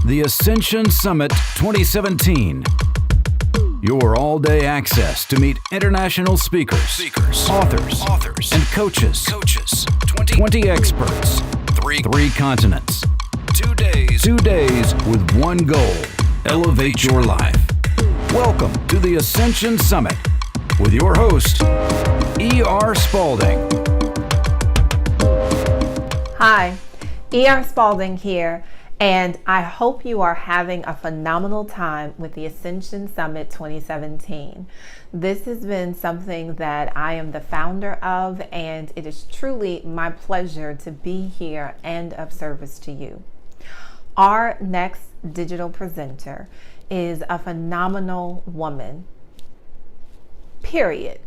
The Ascension Summit 2017. Your all-day access to meet international speakers, authors, and coaches. 20 experts, three continents. 2 days. 2 days with one goal: elevate your life. Welcome to the Ascension Summit with your host, E.R. Spalding. Hi, E.R. Spalding here, and I hope you are having a phenomenal time with the Ascension Summit 2017. This has been something that I am the founder of, and it is truly my pleasure to be here and of service to you. Our next digital presenter is a phenomenal woman, period.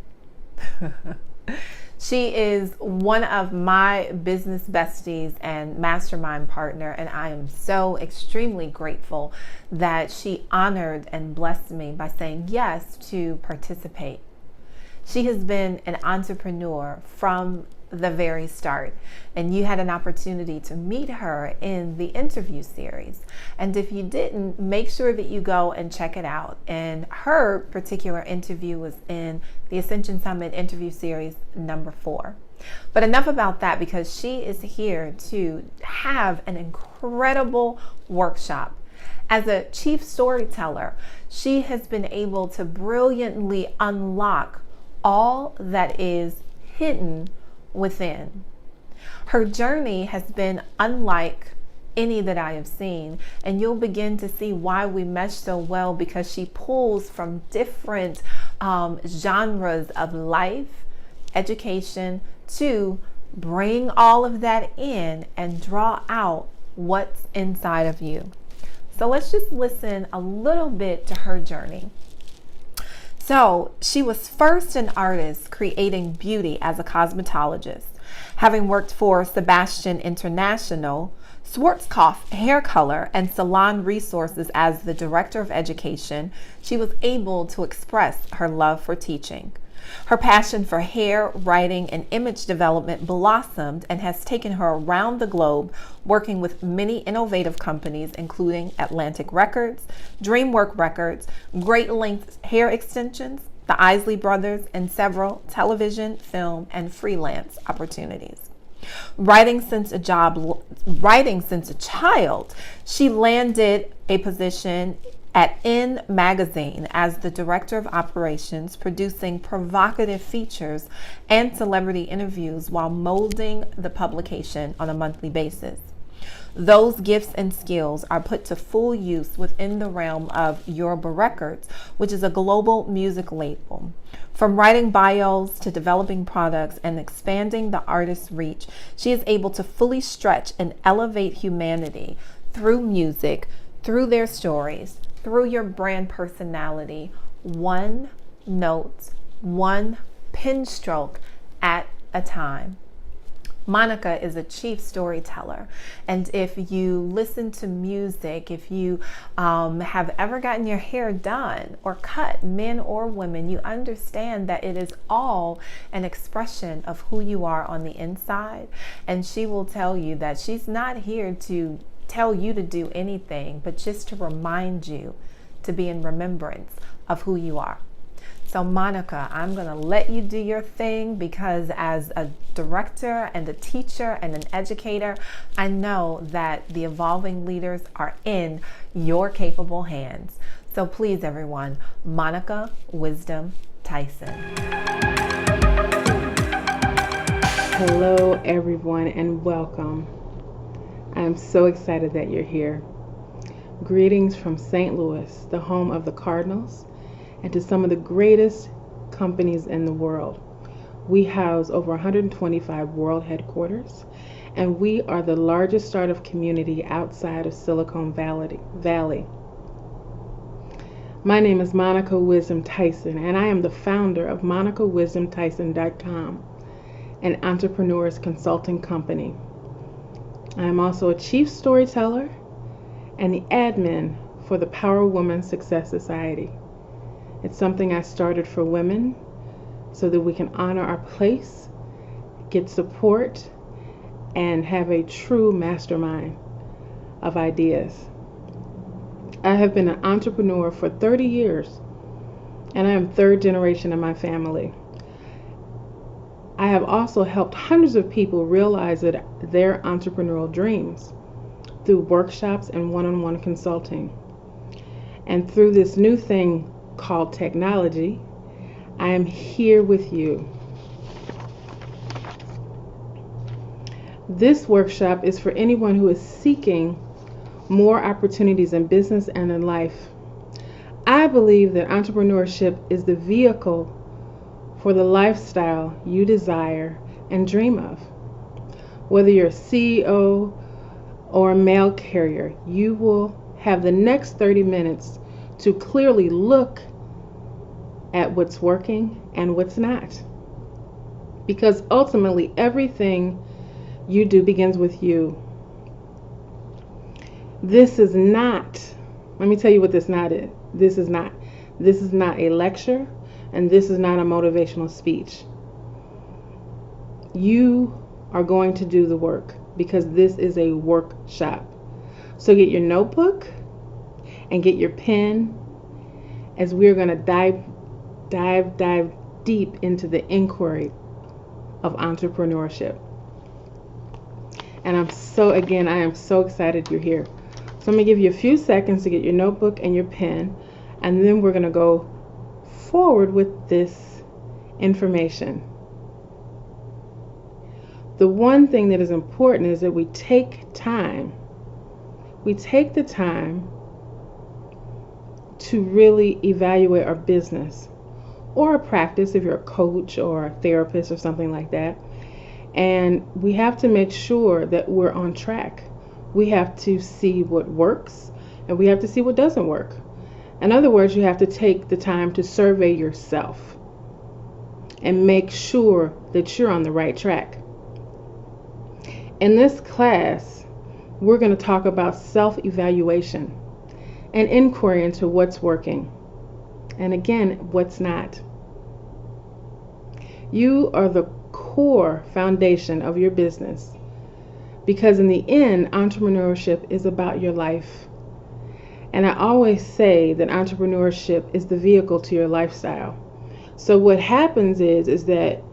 She is one of my business besties and mastermind partner, and I am so extremely grateful that she honored and blessed me by saying yes to participate. She has been an entrepreneur from the very start, and you had an opportunity to meet her in the interview series. And if you didn't, make sure that you go and check it out. And her particular interview was in the Ascension Summit interview series number 4. But enough about that, because she is here to have an incredible workshop. As a chief storyteller, she has been able to brilliantly unlock all that is hidden within. Her journey has been unlike any that I have seen, and you'll begin to see why we mesh so well, because she pulls from different genres of life, education, to bring all of that in and draw out what's inside of you. So let's just listen a little bit to her journey. So she was first an artist creating beauty as a cosmetologist, having worked for Sebastian International, Schwarzkopf Hair Color, and Salon Resources as the director of education. She was able to express her love for teaching. Her passion for hair, writing, and image development blossomed and has taken her around the globe, working with many innovative companies, including Atlantic Records, DreamWorks Records, Great Length Hair Extensions, the Isley Brothers, and several television, film, and freelance opportunities. Writing since a child, she landed a position at In Magazine as the director of operations, producing provocative features and celebrity interviews while molding the publication on a monthly basis. Those gifts and skills are put to full use within the realm of Yoruba Records, which is a global music label. From writing bios to developing products and expanding the artist's reach, she is able to fully stretch and elevate humanity through music, through their stories, through your brand personality, one note, one pen stroke at a time. Monica is a chief storyteller, and if you listen to music, if you have ever gotten your hair done or cut, men or women, you understand that it is all an expression of who you are on the inside. And she will tell you that she's not here to tell you to do anything, but just to remind you to be in remembrance of who you are. So Monica, I'm going to let you do your thing, because as a director and a teacher and an educator, I know that the evolving leaders are in your capable hands. So please, everyone, Monica Wisdom Tyson. Hello, everyone, and welcome. I am so excited that you're here. Greetings from St. Louis, the home of the Cardinals, and to some of the greatest companies in the world. We house over 125 world headquarters, and we are the largest startup community outside of Silicon Valley. My name is Monica Wisdom Tyson, and I am the founder of MonicaWisdomTyson.com, an entrepreneur's consulting company. I am also a chief storyteller and the admin for the Power Woman Success Society. It's something I started for women so that we can honor our place, get support, and have a true mastermind of ideas. I have been an entrepreneur for 30 years, and I am third generation in my family. I have also helped hundreds of people realize their entrepreneurial dreams through workshops and one-on-one consulting. And through this new thing called technology, I am here with you. This workshop is for anyone who is seeking more opportunities in business and in life. I believe that entrepreneurship is the vehicle for the lifestyle you desire and dream of. Whether you're a CEO or a mail carrier, you will have the next 30 minutes to clearly look at what's working and what's not. Because ultimately, everything you do begins with you. This is not, let me tell you what this not is. This is not a lecture, and this is not a motivational speech. You are going to do the work because this is a workshop. So get your notebook and get your pen, as we're going to dive deep into the inquiry of entrepreneurship. And I am so excited you're here. So I'm going to give you a few seconds to get your notebook and your pen, and then we're going to go forward with this information. The one thing that is important is that we take time. We take the time to really evaluate our business or a practice if you're a coach or a therapist or something like that. And we have to make sure that we're on track. We have to see what works and we have to see what doesn't work. In other words, you have to take the time to survey yourself and make sure that you're on the right track. In this class, we're going to talk about self-evaluation and inquiry into what's working and again, what's not. You are the core foundation of your business, because in the end, entrepreneurship is about your life. And I always say that entrepreneurship is the vehicle to your lifestyle. So what happens is that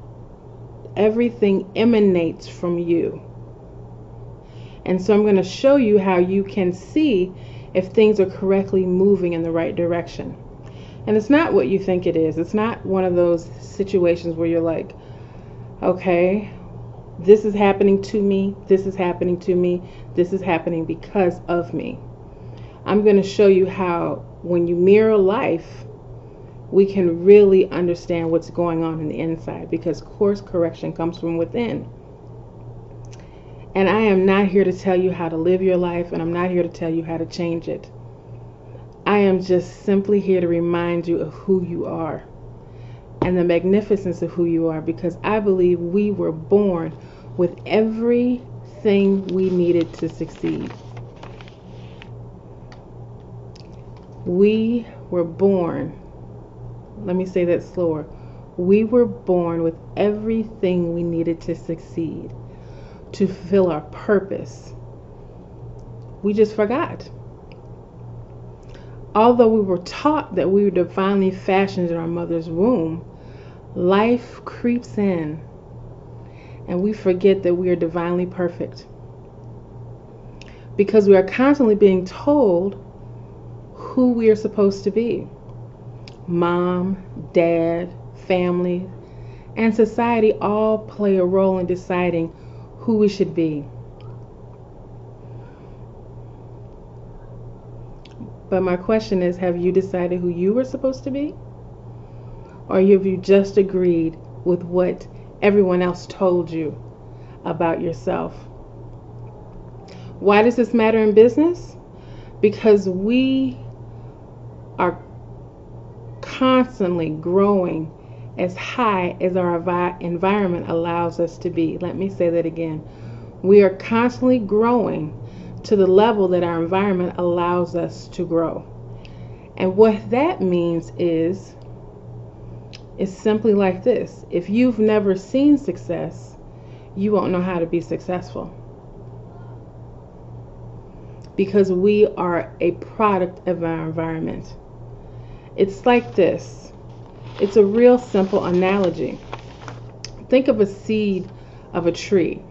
everything emanates from you. And so I'm going to show you how you can see if things are correctly moving in the right direction. And it's not what you think it is. It's not one of those situations where you're like, okay, this is happening to me, this is happening to me, this is happening because of me. I'm going to show you how when you mirror life, we can really understand what's going on the inside, because course correction comes from within. And I am not here to tell you how to live your life, and I'm not here to tell you how to change it. I am just simply here to remind you of who you are and the magnificence of who you are, because I believe we were born with everything we needed to succeed. We were born, let me say that slower. We were born with everything we needed to succeed, to fulfill our purpose. We just forgot. Although we were taught that we were divinely fashioned in our mother's womb, life creeps in and we forget that we are divinely perfect, because we are constantly being told who we are supposed to be. Mom, dad, family, and society all play a role in deciding who we should be. But my question is, have you decided who you were supposed to be? Or have you just agreed with what everyone else told you about yourself? Why does this matter in business? Because we are constantly growing as high as our environment allows us to be. Let me say that again. We are constantly growing to the level that our environment allows us to grow. And what that means is, it's simply like this. If you've never seen success, you won't know how to be successful. because we are a product of our environment. It's like this. It's a real simple analogy. Think of a seed of a tree.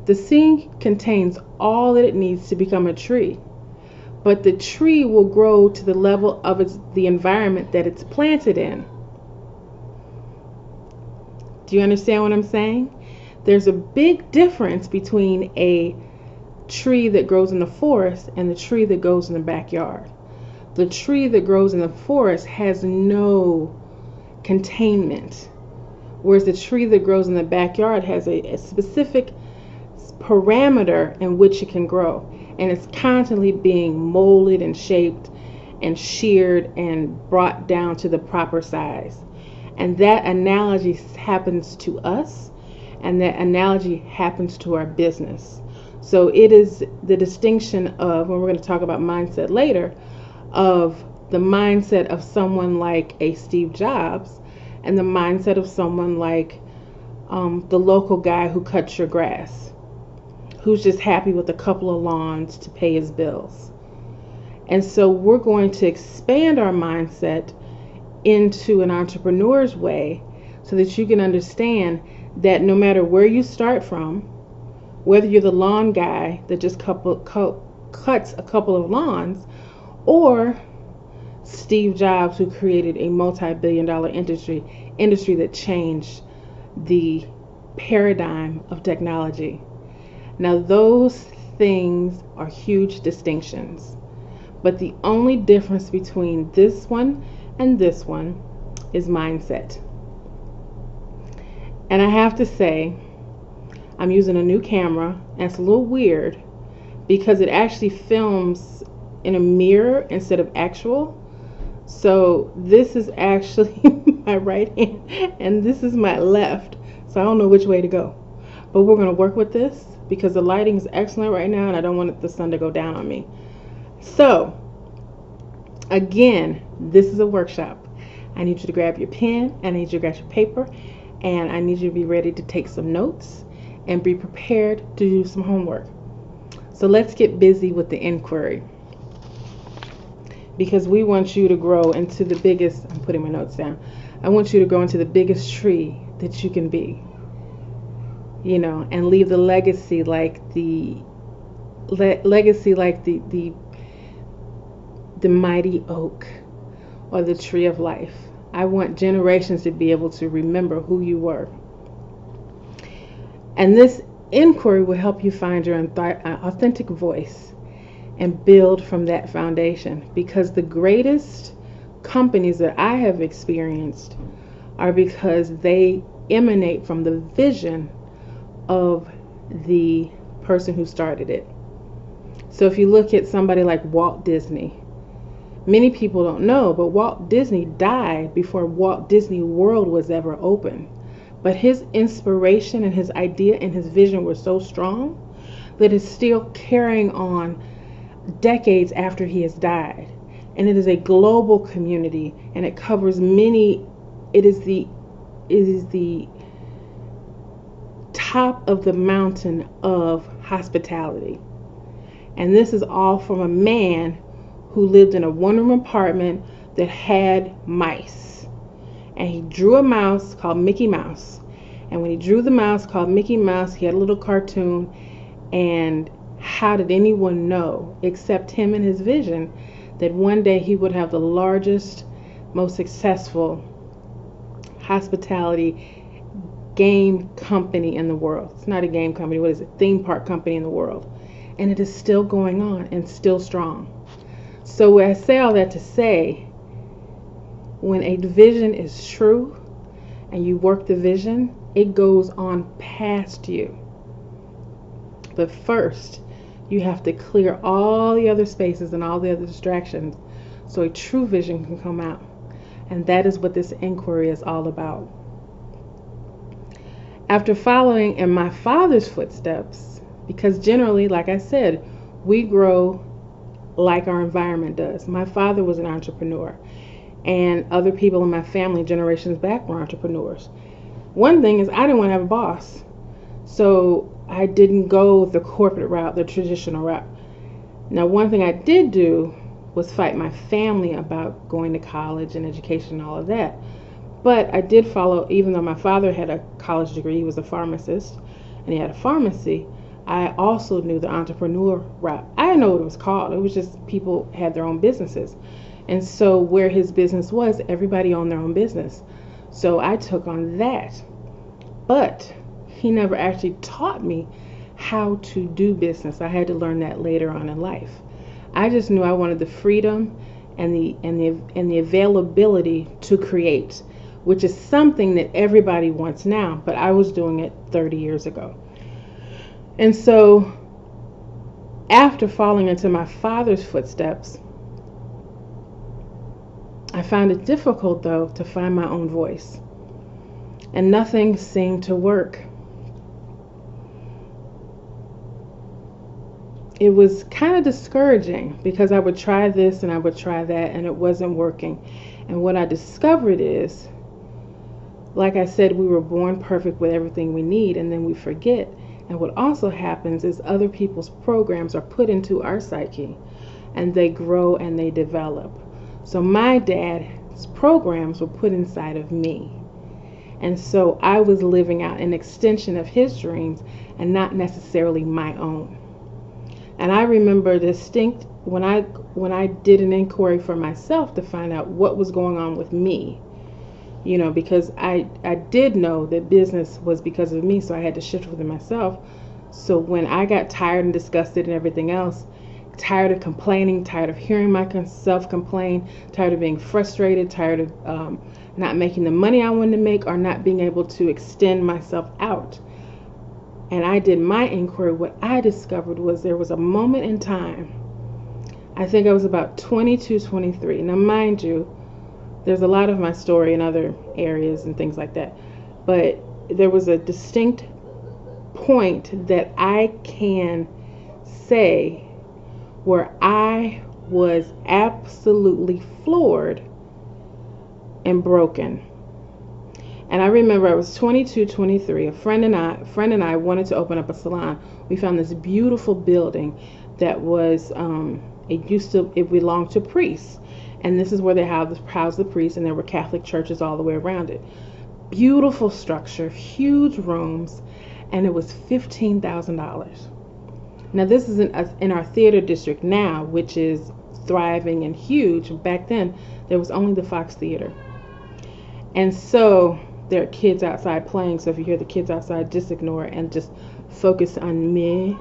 The seed contains all that it needs to become a tree, but the tree will grow to the level of the environment that it's planted in. Do you understand what I'm saying? There's a big difference between a tree that grows in the forest and the tree that grows in the backyard. The tree that grows in the forest has no containment, whereas the tree that grows in the backyard has a specific parameter in which it can grow, and it's constantly being molded and shaped and sheared and brought down to the proper size. And that analogy happens to us, and that analogy happens to our business. So it is the distinction of, when we're going to talk about mindset later, of the mindset of someone like a Steve Jobs and the mindset of someone like the local guy who cuts your grass, who's just happy with a couple of lawns to pay his bills. And so we're going to expand our mindset into an entrepreneur's way so that you can understand that no matter where you start from, whether you're the lawn guy that just cuts a couple of lawns, or Steve Jobs, who created a multi-billion-dollar industry that changed the paradigm of technology. Now, those things are huge distinctions, but the only difference between this one and this one is mindset. And I have to say, I'm using a new camera, and it's a little weird because it actually films in a mirror instead of actual. So this is actually my right hand and this is my left. So I don't know which way to go. But we're going to work with this because the lighting is excellent right now and I don't want the sun to go down on me. So again, this is a workshop. I need you to grab your pen, I need you to grab your paper, and I need you to be ready to take some notes and be prepared to do some homework. So let's get busy with the inquiry, because we want you to grow into the biggest, I'm putting my notes down, I want you to grow into the biggest tree that you can be, and leave the legacy like the mighty oak or the tree of life. I want generations to be able to remember who you were. And this inquiry will help you find your authentic voice and build from that foundation, because the greatest companies that I have experienced are because they emanate from the vision of the person who started it. So if you look at somebody like Walt Disney, many people don't know, but Walt Disney died before Walt Disney World was ever open. But his inspiration and his idea and his vision were so strong that it's still carrying on decades after he has died. And it is a global community, and it covers many. It is the top of the mountain of hospitality. And this is all from a man who lived in a one-room apartment that had mice. And he drew a mouse called Mickey Mouse. And when he drew the mouse called Mickey Mouse, he had a little cartoon. And how did anyone know, except him and his vision, that one day he would have the largest, most successful hospitality game company in the world? It's not a game company, what is it? Theme park company in the world. And it is still going on and still strong. So I say all that to say, when a vision is true and you work the vision, it goes on past you. But first, you have to clear all the other spaces and all the other distractions so a true vision can come out. And that is what this inquiry is all about. After following in my father's footsteps, because generally, like I said, we grow like our environment does. My father was an entrepreneur, and other people in my family generations back were entrepreneurs. One thing is, I didn't want to have a boss, so I didn't go the corporate route, the traditional route. Now, one thing I did do was fight my family about going to college and education and all of that. But I did follow, even though my father had a college degree, he was a pharmacist, and he had a pharmacy, I also knew the entrepreneur route. I didn't know what it was called. It was just people had their own businesses. And so where his business was, everybody owned their own business. So I took on that. But he never actually taught me how to do business. I had to learn that later on in life. I just knew I wanted the freedom and the availability to create, which is something that everybody wants now, but I was doing it 30 years ago. And so after falling into my father's footsteps, I found it difficult, though, to find my own voice. And nothing seemed to work. It was kind of discouraging because I would try this and I would try that and it wasn't working. And what I discovered is, like I said, we were born perfect with everything we need, and then we forget. And what also happens is other people's programs are put into our psyche and they grow and they develop. So my dad's programs were put inside of me. And so I was living out an extension of his dreams and not necessarily my own. And I remember distinct when I did an inquiry for myself to find out what was going on with me. You know, because I did know that business was because of me, so I had to shift within myself. So when I got tired and disgusted and everything else, tired of complaining, tired of hearing myself complain, tired of being frustrated, tired of not making the money I wanted to make or not being able to extend myself out. And I did my inquiry. What I discovered was there was a moment in time, I think I was about 22, 23. Now, mind you, there's a lot of my story in other areas and things like that. But there was a distinct point that I can say where I was absolutely floored and broken. And I remember I was 22, 23. A friend and I wanted to open up a salon. We found this beautiful building that was it belonged to priests. And this is where they housed the priests, and there were Catholic churches all the way around it. Beautiful structure, huge rooms, and it was $15,000. Now this is in our theater district now, which is thriving and huge. Back then, there was only the Fox Theater. And so there are kids outside playing, so if you hear the kids outside, just ignore it and just focus on me.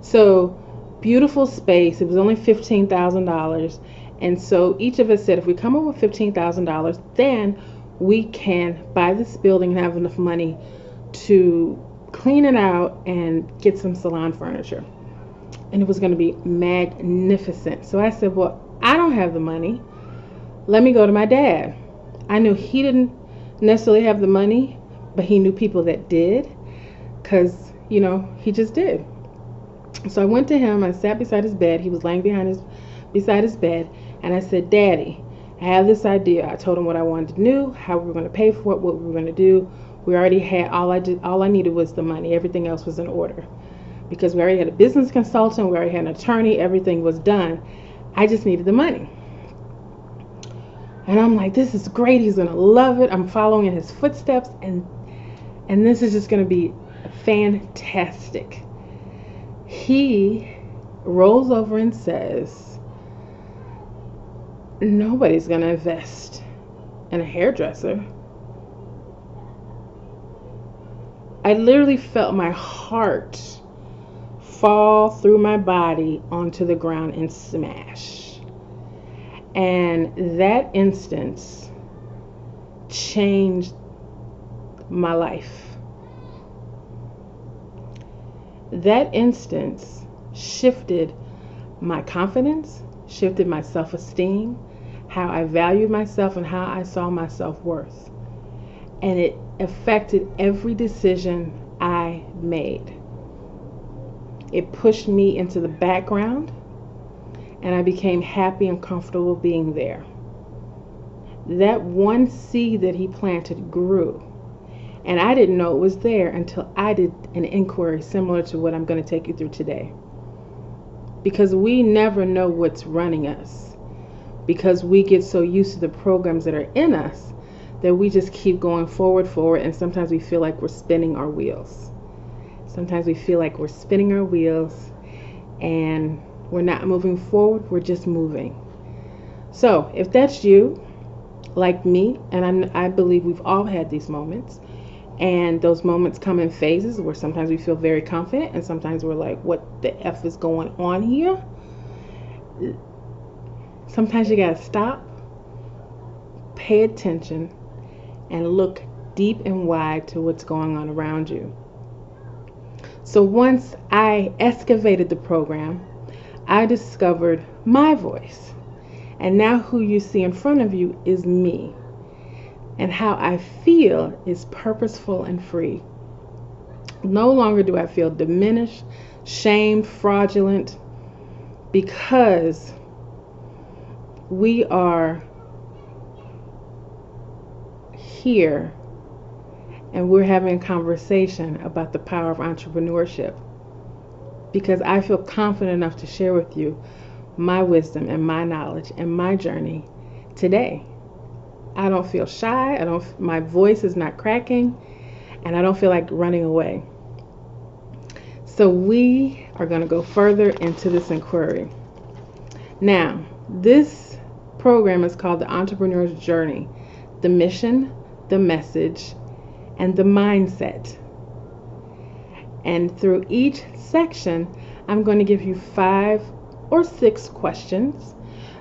So beautiful space. It was only $15,000. And so each of us said, if we come up with $15,000, then we can buy this building and have enough money to clean it out and get some salon furniture. And it was going to be magnificent. So I said, well, I don't have the money. Let me go to my dad. I knew he didn't necessarily have the money, but he knew people that did, because, you know, he just did. So I went to him. I sat beside his bed. He was laying beside his bed. And I said, Daddy, I have this idea. I told him what I wanted to do, how we were going to pay for it, what we were going to do. We already had, all I needed was the money. Everything else was in order. Because we already had a business consultant, we already had an attorney, everything was done. I just needed the money. And I'm like, this is great. He's going to love it. I'm following in his footsteps. And this is just going to be fantastic. He rolls over and says, nobody's going to invest in a hairdresser. I literally felt my heart fall through my body onto the ground and smash. And that instance changed my life. That instance shifted my confidence, shifted my self-esteem, how I valued myself, and how I saw my self-worth. And it affected every decision I made. It pushed me into the background, and I became happy and comfortable being there. That one seed that he planted grew, and I didn't know it was there until I did an inquiry similar to what I'm going to take you through today. because we never know what's running us, because we get so used to the programs that are in us that we just keep going forward, and sometimes we feel like we're spinning our wheels. Sometimes we feel like we're spinning our wheels and we're not moving forward, we're just moving. So if that's you, like me, and I believe we've all had these moments, and those moments come in phases where sometimes we feel very confident and sometimes we're like, what the F is going on here? Sometimes you gotta stop, pay attention, and look deep and wide to what's going on around you. So once I excavated the program, I discovered my voice. And now who you see in front of you is me. And how I feel is purposeful and free. No longer do I feel diminished, shamed, fraudulent, because we are here and we're having a conversation about the power of entrepreneurship, because I feel confident enough to share with you my wisdom and my knowledge and my journey today. I don't feel shy. My voice is not cracking, and I don't feel like running away. So we are going to go further into this inquiry. Now, this program is called the Entrepreneur's Journey: the mission, the message, and the mindset. And through each section, I'm going to give you 5 or 6 questions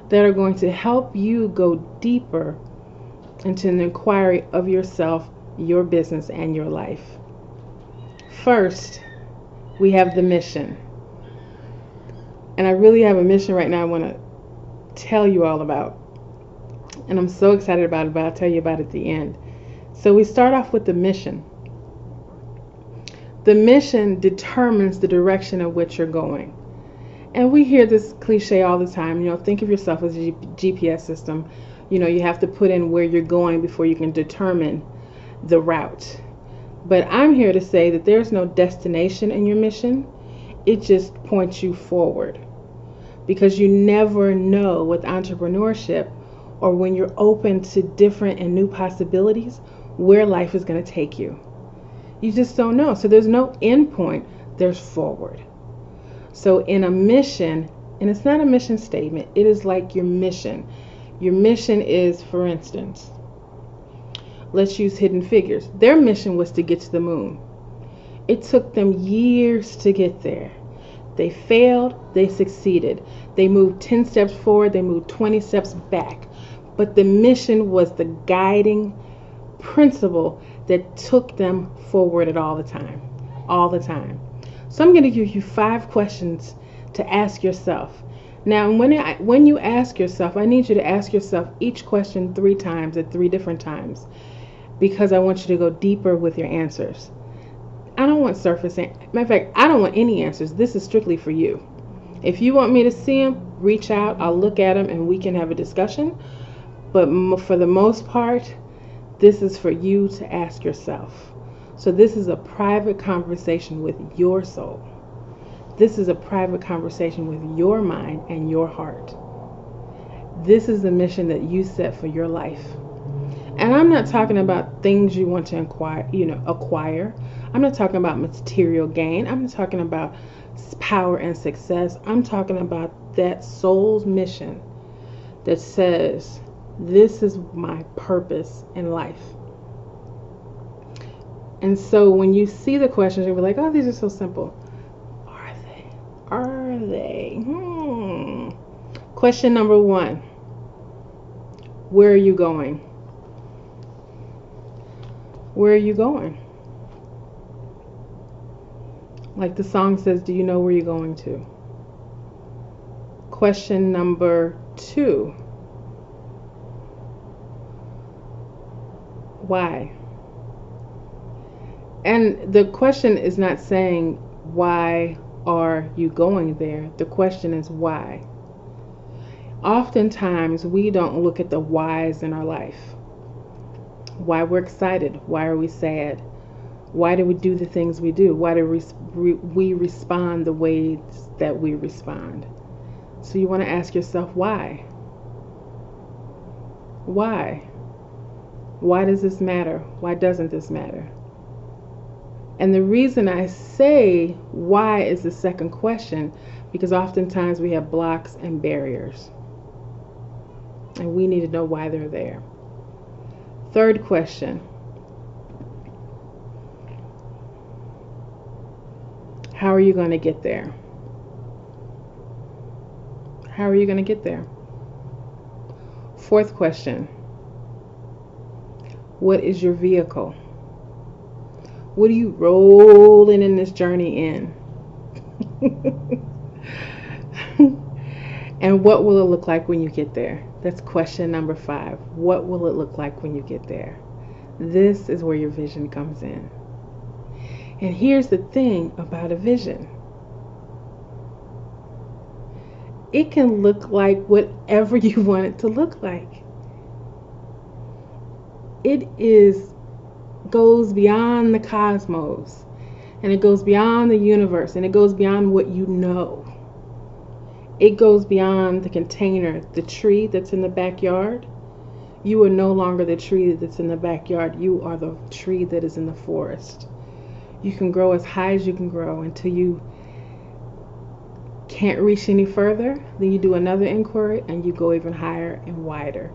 that are going to help you go deeper into an inquiry of yourself, your business, and your life. First, we have the mission. And I really have a mission right now I want to tell you all about. And I'm so excited about it, but I'll tell you about it at the end. So we start off with the mission. The mission determines the direction in which you're going. And we hear this cliche all the time, think of yourself as a GPS system. You have to put in where you're going before you can determine the route. But I'm here to say that there's no destination in your mission. It just points you forward. Because you never know with entrepreneurship, or when you're open to different and new possibilities, where life is going to take you. You just don't know. So there's no end point, there's forward. So in a mission, and it's not a mission statement, it is like your mission. Your mission is, for instance, let's use Hidden Figures. Their mission was to get to the moon. It took them years to get there. They failed, they succeeded. They moved 10 steps forward, they moved 20 steps back. But the mission was the guiding principle that took them forward all the time. So I'm going to give you 5 questions to ask yourself. Now, when you ask yourself, I need you to ask yourself each question 3 times at 3 different times, because I want you to go deeper with your answers. I don't want surface answers. Matter of fact, I don't want any answers. This is strictly for you. If you want me to see them, reach out. I'll look at them and we can have a discussion. But for the most part, this is for you to ask yourself. So this is a private conversation with your soul. This is a private conversation with your mind and your heart. This is the mission that you set for your life. And I'm not talking about things you want to acquire. I'm not talking about material gain. I'm not talking about power and success. I'm talking about that soul's mission that says, this is my purpose in life. And so when you see the questions, you'll be like, oh, these are so simple. Are they? Question number 1. Where are you going? Where are you going? Like the song says, do you know where you're going to? Question number 2. Why? And the question is not saying, why are you going there? The question is why. Oftentimes we don't look at the whys in our life. Why we're excited? Why are we sad? Why do we do the things we do? Why do we we respond the ways that we respond. So you want to ask yourself, why? Why? Why does this matter? Why doesn't this matter? And the reason I say why is the second question, because oftentimes we have blocks and barriers. And we need to know why they're there. Third question. How are you going to get there? How are you going to get there? Fourth question. What is your vehicle? What are you rolling in this journey in? And what will it look like when you get there? That's question number 5. What will it look like when you get there? This is where your vision comes in. And here's the thing about a vision. It can look like whatever you want it to look like. It goes beyond the cosmos, and it goes beyond the universe, and it goes beyond what you know. It goes beyond the container, the tree that's in the backyard. You are no longer the tree that's in the backyard. You are the tree that is in the forest. You can grow as high as you can grow until you can't reach any further. Then you do another inquiry and you go even higher and wider.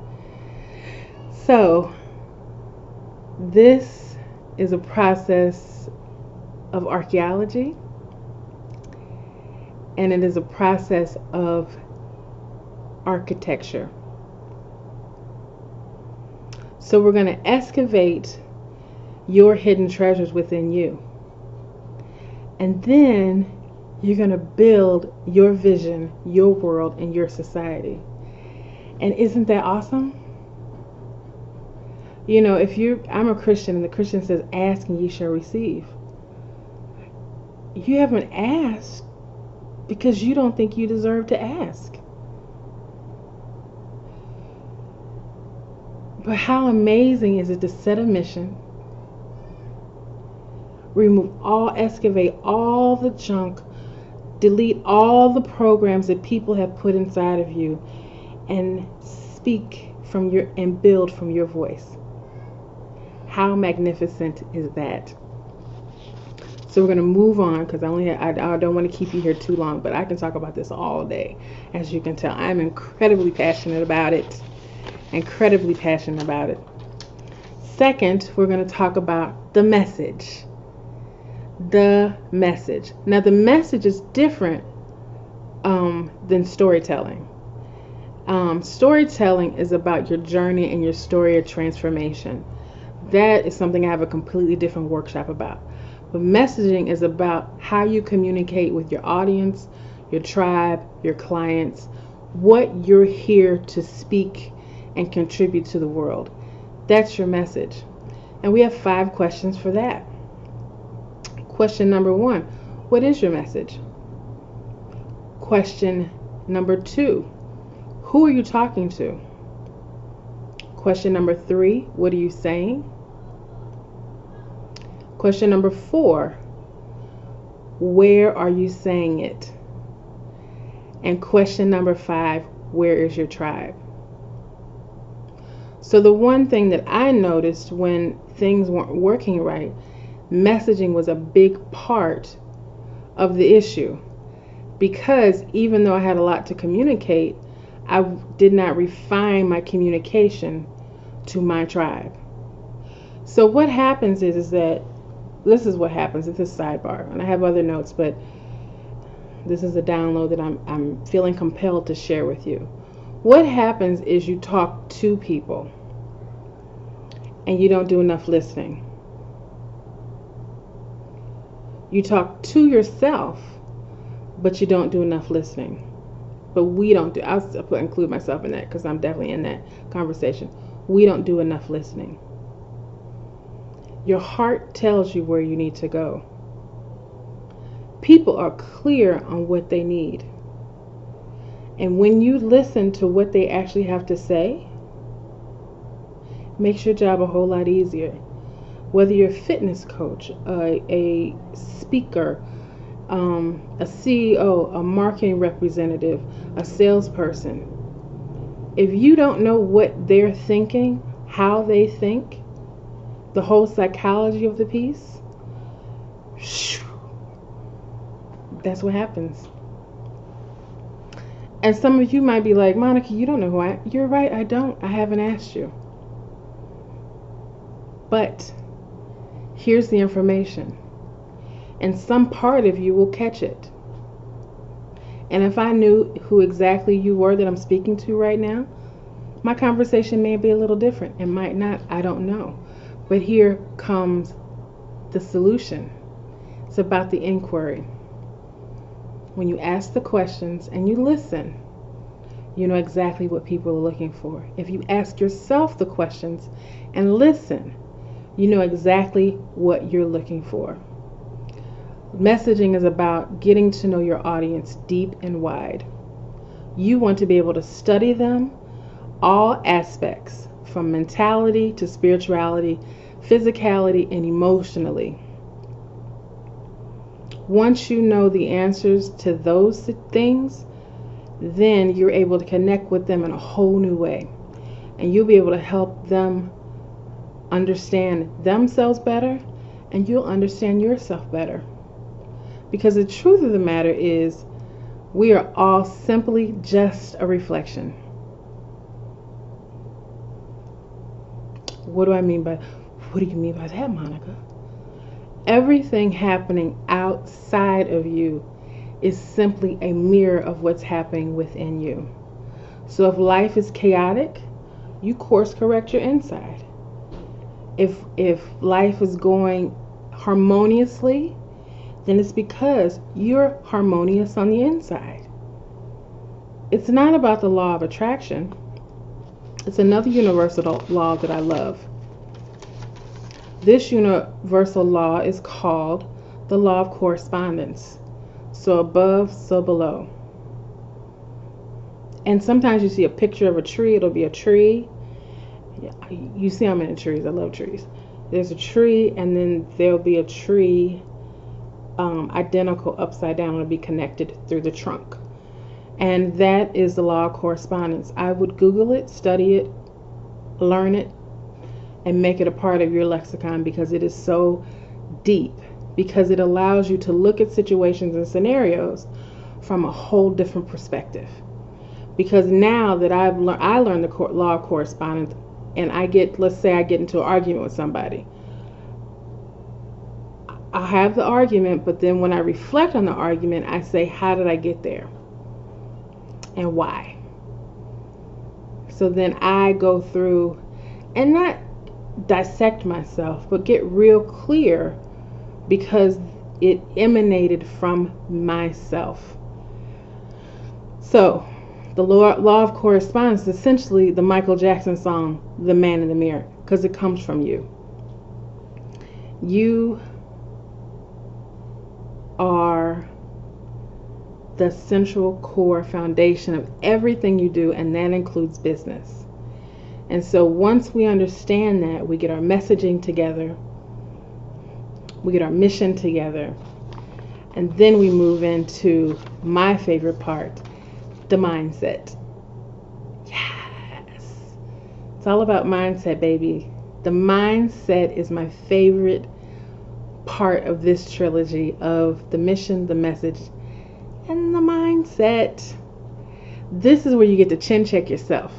So this is a process of archaeology, and it is a process of architecture. So we're going to excavate your hidden treasures within you. And then you're going to build your vision, your world, and your society. And isn't that awesome? You know, I'm a Christian, and the Christian says, ask and ye shall receive. You haven't asked because you don't think you deserve to ask. But how amazing is it to set a mission, excavate all the junk, delete all the programs that people have put inside of you, and speak and build from your voice. How magnificent is that? So we're going to move on, because I don't want to keep you here too long, but I can talk about this all day. As you can tell, I'm incredibly passionate about it. Second, we're going to talk about the message. The message. Now, the message is different than storytelling. Storytelling is about your journey and your story of transformation. That is something I have a completely different workshop about. But messaging is about how you communicate with your audience, your tribe, your clients, what you're here to speak and contribute to the world. That's your message. And we have 5 questions for that. Question number 1, what is your message? Question number 2, who are you talking to? Question number 3, what are you saying? Question number 4, where are you saying it? And question number 5, where is your tribe? So the one thing that I noticed when things weren't working right, messaging was a big part of the issue. Because even though I had a lot to communicate, I did not refine my communication to my tribe. So what happens is that this is what happens. It's a sidebar, and I have other notes, but this is a download that I'm feeling compelled to share with you. What happens is you talk to people and you don't do enough listening. You talk to yourself, but you don't do enough listening. But we don't do, I'll include myself in that because I'm definitely in that conversation. We don't do enough listening. Your heart tells you where you need to go. People are clear on what they need. And when you listen to what they actually have to say, it makes your job a whole lot easier. Whether you're a fitness coach, a speaker, a CEO, a marketing representative, a salesperson. If you don't know what they're thinking, how they think, the whole psychology of the piece, that's what happens. And some of you might be like, Monica, you don't know who I am. You're right, I don't. I haven't asked you. But here's the information. And some part of you will catch it. And if I knew who exactly you were that I'm speaking to right now, my conversation may be a little different. It might not. I don't know. But here comes the solution. It's about the inquiry. When you ask the questions and you listen, you know exactly what people are looking for. If you ask yourself the questions and listen, you know exactly what you're looking for. Messaging is about getting to know your audience deep and wide. You want to be able to study them, all aspects, from mentality to spirituality, physicality, and emotionally. Once you know the answers to those things, then you're able to connect with them in a whole new way. And you'll be able to help them understand themselves better, and you'll understand yourself better. Because the truth of the matter is, we are all simply just a reflection. What do you mean by that, Monica? Everything happening outside of you is simply a mirror of what's happening within you. So if life is chaotic, you course correct your inside. If life is going harmoniously, then it's because you're harmonious on the inside. It's not about the law of attraction. It's another universal law that I love. This universal law is called the law of correspondence. So above, so below. And sometimes you see a picture of a tree. It'll be a tree. You see how many trees. I love trees. There's a tree, and then there'll be a tree identical upside down. It'll be connected through the trunk. And that is the law of correspondence. I would Google it, study it, learn it, and make it a part of your lexicon, because it is so deep, because it allows you to look at situations and scenarios from a whole different perspective. Because now that I learned the law of correspondence, and let's say I get into an argument with somebody. I have the argument, but then when I reflect on the argument, I say, how did I get there? And why? So then I go through and not dissect myself, but get real clear, because it emanated from myself. So the law of correspondence is essentially the Michael Jackson song, The Man in the Mirror, because it comes from you. You are the central core foundation of everything you do, and that includes business. And so once we understand that, we get our messaging together, we get our mission together, and then we move into my favorite part, the mindset. Yes. It's all about mindset, baby. The mindset is my favorite part of this trilogy of the mission, the message, and the mindset. This is where you get to chin check yourself.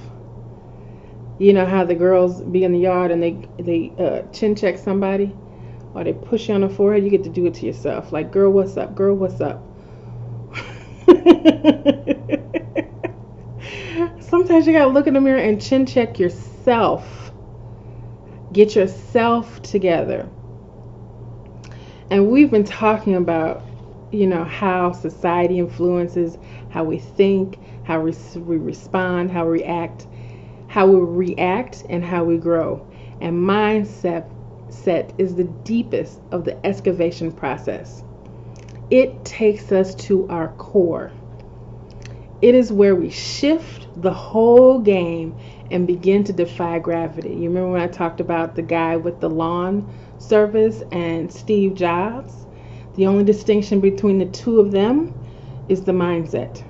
You know how the girls be in the yard and they chin check somebody, or they push you on the forehead? You get to do it to yourself. Like, girl, what's up? Girl, what's up? Sometimes you gotta look in the mirror and chin check yourself. Get yourself together. And we've been talking about, how society influences how we think, how we respond, how we react, and how we grow. And mindset is the deepest of the excavation process. It takes us to our core. It is where we shift the whole game and begin to defy gravity. You remember when I talked about the guy with the lawn service and Steve Jobs? The only distinction between the two of them is the mindset.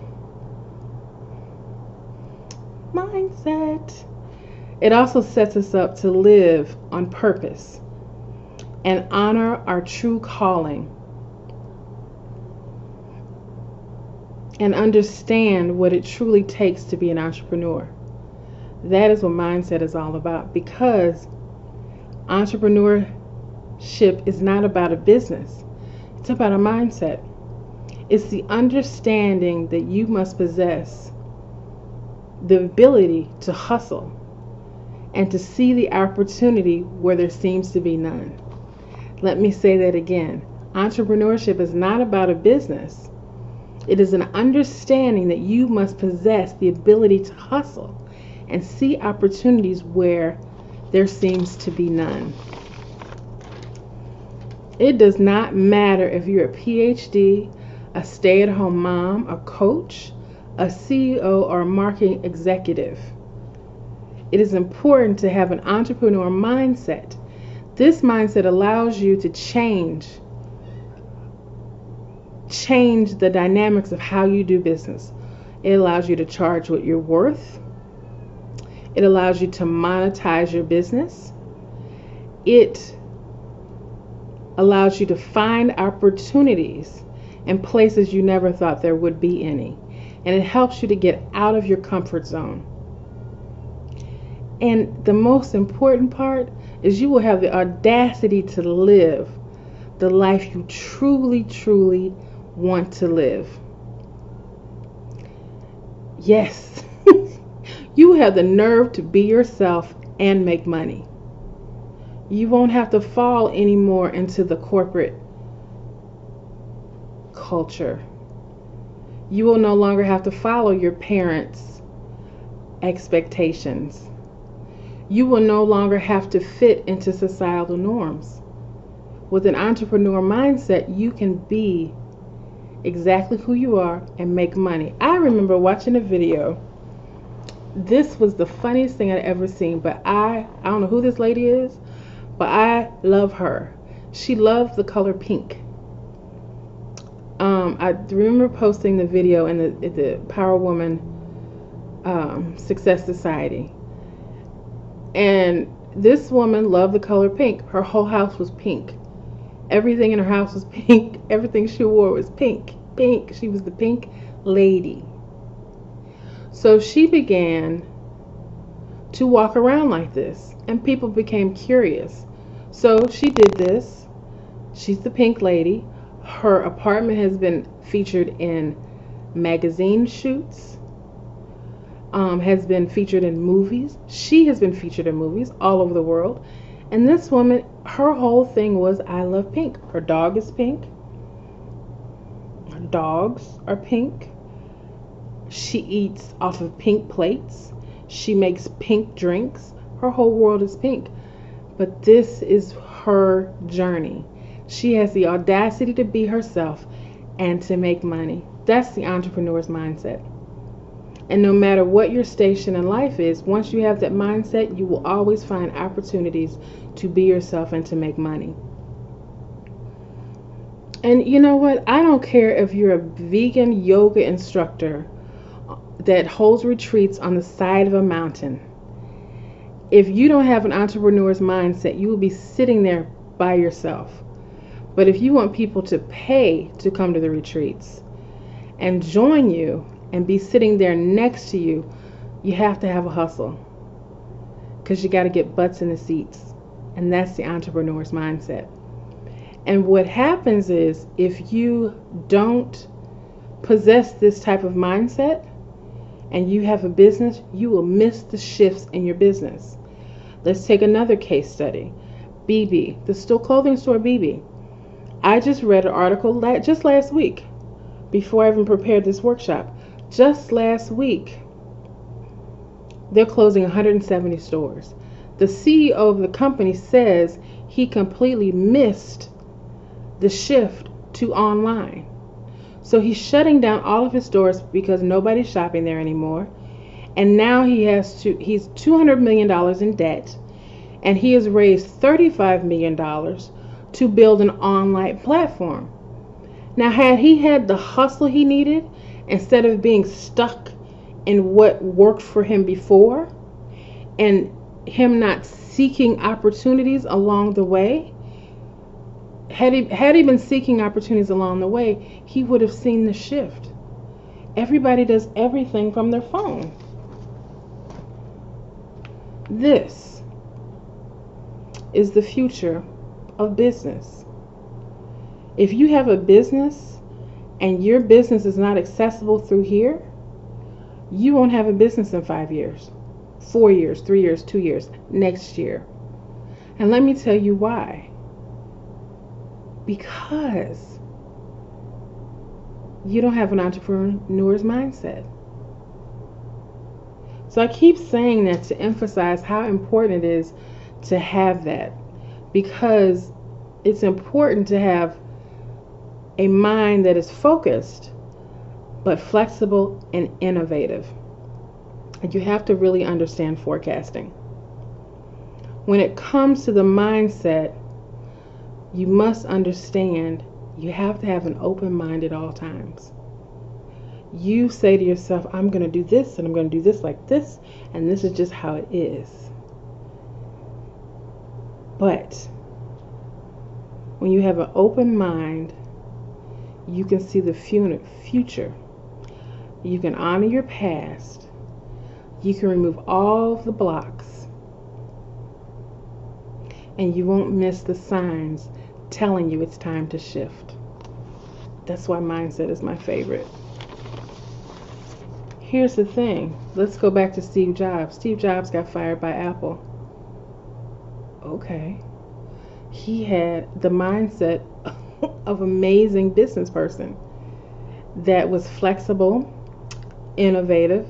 Mindset. It also sets us up to live on purpose and honor our true calling and understand what it truly takes to be an entrepreneur. That is what mindset is all about, because entrepreneurship is not about a business. It's about a mindset. It's the understanding that you must possess the ability to hustle and to see the opportunity where there seems to be none. Let me say that again. Entrepreneurship is not about a business. It is an understanding that you must possess the ability to hustle and see opportunities where there seems to be none. It does not matter if you're a PhD, a stay-at-home mom, a coach, a CEO, or a marketing executive. It is important to have an entrepreneur mindset. This mindset allows you to change the dynamics of how you do business. It allows you to charge what you're worth. It allows you to monetize your business. It allows you to find opportunities in places you never thought there would be any. And it helps you to get out of your comfort zone. And the most important part is you will have the audacity to live the life you truly, truly want to live. Yes, you have the nerve to be yourself and make money. You won't have to fall anymore into the corporate culture. You will no longer have to follow your parents' expectations. You will no longer have to fit into societal norms. With an entrepreneur mindset, you can be exactly who you are and make money. I remember watching a video. This was the funniest thing I'd ever seen, but I don't know who this lady is, but I love her. She loves the color pink. I remember posting the video in the Power Woman Success Society. And this woman loved the color pink. Her whole house was pink. Everything in her house was pink. Everything she wore was pink. Pink. She was the pink lady. So she began to walk around like this, and people became curious. So she did this. She's the pink lady. Her apartment has been featured in magazine shoots, has been featured in movies. She has been featured in movies all over the world. And this woman, her whole thing was, I love pink. Her dog is pink. Her dogs are pink. She eats off of pink plates. She makes pink drinks. Her whole world is pink. But this is her journey. She has the audacity to be herself and to make money. That's the entrepreneur's mindset. And no matter what your station in life is, once you have that mindset, you will always find opportunities to be yourself and to make money. And you know what? I don't care if you're a vegan yoga instructor that holds retreats on the side of a mountain. If you don't have an entrepreneur's mindset, you will be sitting there by yourself. But if you want people to pay to come to the retreats and join you and be sitting there next to you, you have to have a hustle, because you got to get butts in the seats. And that's the entrepreneur's mindset. And what happens is, if you don't possess this type of mindset and you have a business, you will miss the shifts in your business. Let's take another case study. BB, the still clothing store BB. I just read an article just last week, before I even prepared this workshop. Just last week, they're closing 170 stores. The CEO of the company says he completely missed the shift to online. So he's shutting down all of his stores because nobody's shopping there anymore. And now he's $200 million in debt, and he has raised $35 million to build an online platform. Now, had he had the hustle he needed, instead of being stuck in what worked for him before, and him not seeking opportunities along the way, had he been seeking opportunities along the way, he would have seen the shift. Everybody does everything from their phone. This is the future of business. If you have a business and your business is not accessible through here, you won't have a business in 5 years, 4 years, 3 years, 2 years, next year. And let me tell you why. Because you don't have an entrepreneur's mindset. So I keep saying that to emphasize how important it is to have that, because it's important to have a mind that is focused but flexible and innovative. And you have to really understand forecasting. When it comes to the mindset, you must understand you have to have an open mind at all times. You say to yourself, I'm going to do this and I'm going to do this like this, and this is just how it is. But when you have an open mind, you can see the future. You can honor your past. You can remove all of the blocks. And you won't miss the signs telling you it's time to shift. That's why mindset is my favorite. Here's the thing. Let's go back to Steve Jobs. Steve Jobs got fired by Apple. Okay. He had the mindset of an amazing business person that was flexible, innovative,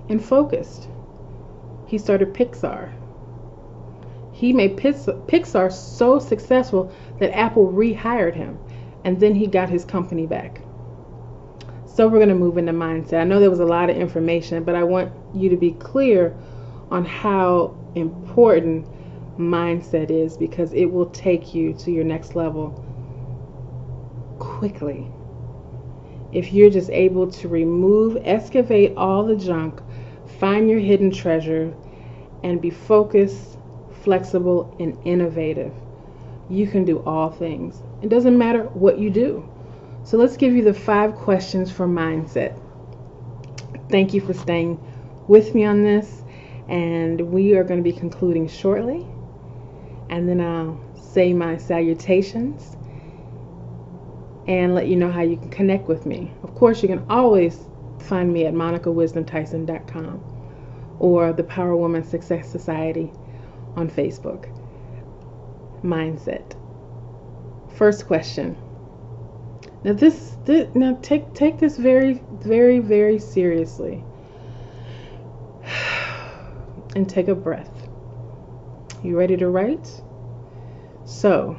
and focused. He started Pixar. He made Pixar so successful that Apple rehired him, and then he got his company back. So we're going to move into mindset. I know there was a lot of information, but I want you to be clear on how important mindset is, because it will take you to your next level quickly. If you're just able to excavate all the junk, find your hidden treasure, and be focused, flexible, and innovative, you can do all things. It doesn't matter what you do. So let's give you the 5 questions for mindset. Thank you for staying with me on this, and we are going to be concluding shortly. And then I'll say my salutations and let you know how you can connect with me. Of course, you can always find me at monicawisdomtyson.com or the Power Woman Success Society on Facebook. Mindset. First question. Now take this very, very, very seriously. And take a breath. You ready to write? So,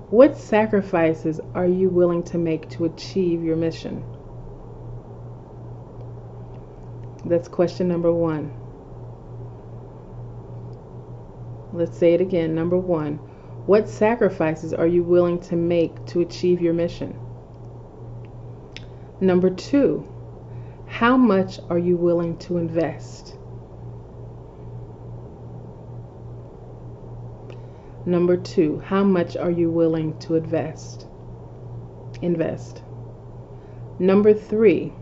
what sacrifices are you willing to make to achieve your mission? That's question number 1. Let's say it again. Number 1. What sacrifices are you willing to make to achieve your mission? Number 2. How much are you willing to invest? Number 2. How much are you willing to invest? Number 3.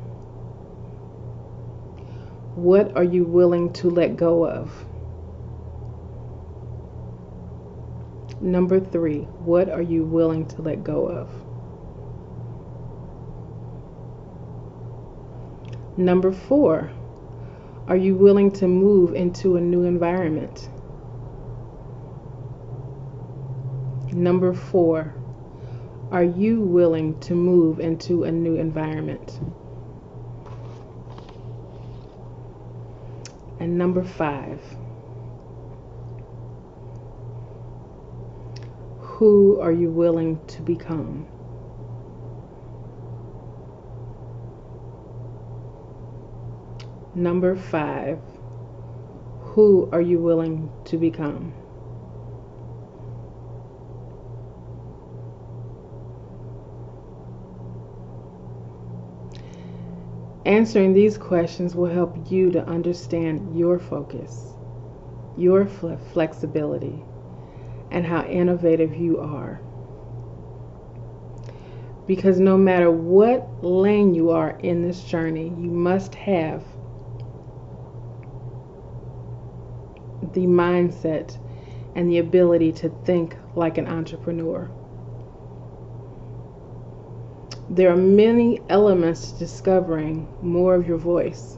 What are you willing to let go of? Number 3. What are you willing to let go of? Number 4. Are you willing to move into a new environment? Number 4. Are you willing to move into a new environment? And number 5. Who are you willing to become? Number 5. Who are you willing to become? Answering these questions will help you to understand your focus, your flexibility, and how innovative you are. Because no matter what lane you are in this journey, you must have the mindset and the ability to think like an entrepreneur. There are many elements to discovering more of your voice.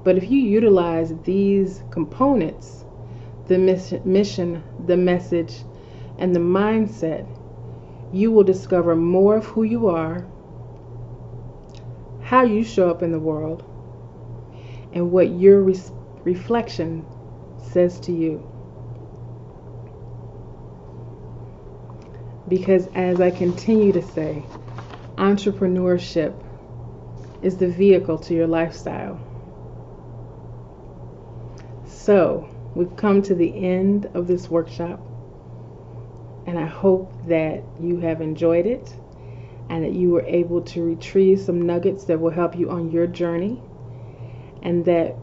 But if you utilize these components, the mission, the message, and the mindset, you will discover more of who you are, how you show up in the world, and what your reflection says to you. Because as I continue to say, entrepreneurship is the vehicle to your lifestyle. So, we've come to the end of this workshop, and I hope that you have enjoyed it and that you were able to retrieve some nuggets that will help you on your journey, and that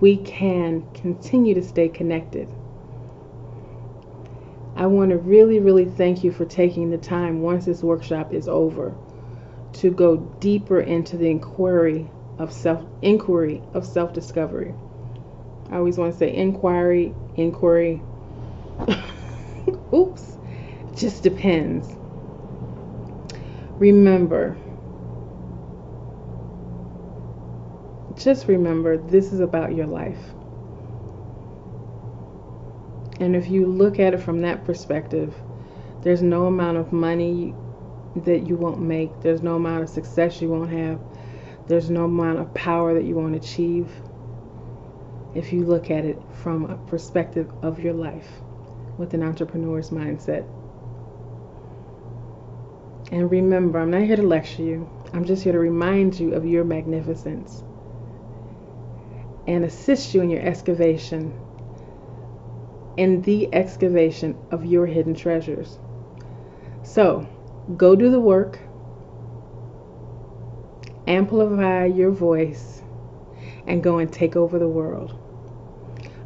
we can continue to stay connected. I want to really thank you for taking the time once this workshop is over to go deeper into the inquiry of self-discovery. I always want to say inquiry. Oops. Just depends. Just remember, this is about your life. And if you look at it from that perspective, there's no amount of money that you won't make. There's no amount of success you won't have. There's no amount of power that you won't achieve if you look at it from a perspective of your life with an entrepreneur's mindset. And remember, I'm not here to lecture you. I'm just here to remind you of your magnificence and assist you in your excavation, in the excavation of your hidden treasures. So, go do the work, amplify your voice, and go and take over the world.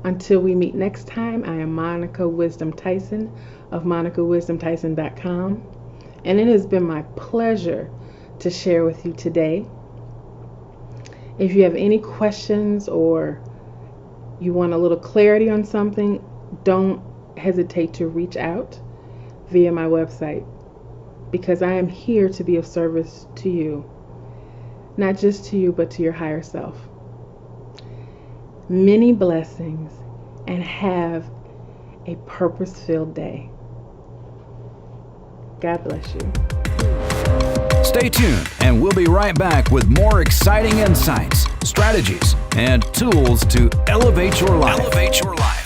Until we meet next time, I am Monica Wisdom Tyson of monicawisdomtyson.com, and it has been my pleasure to share with you today. If you have any questions or you want a little clarity on something, don't hesitate to reach out via my website, because I am here to be of service to you, not just to you, but to your higher self. Many blessings, and have a purpose-filled day. God bless you. Stay tuned, and we'll be right back with more exciting insights, strategies, and tools to elevate your life.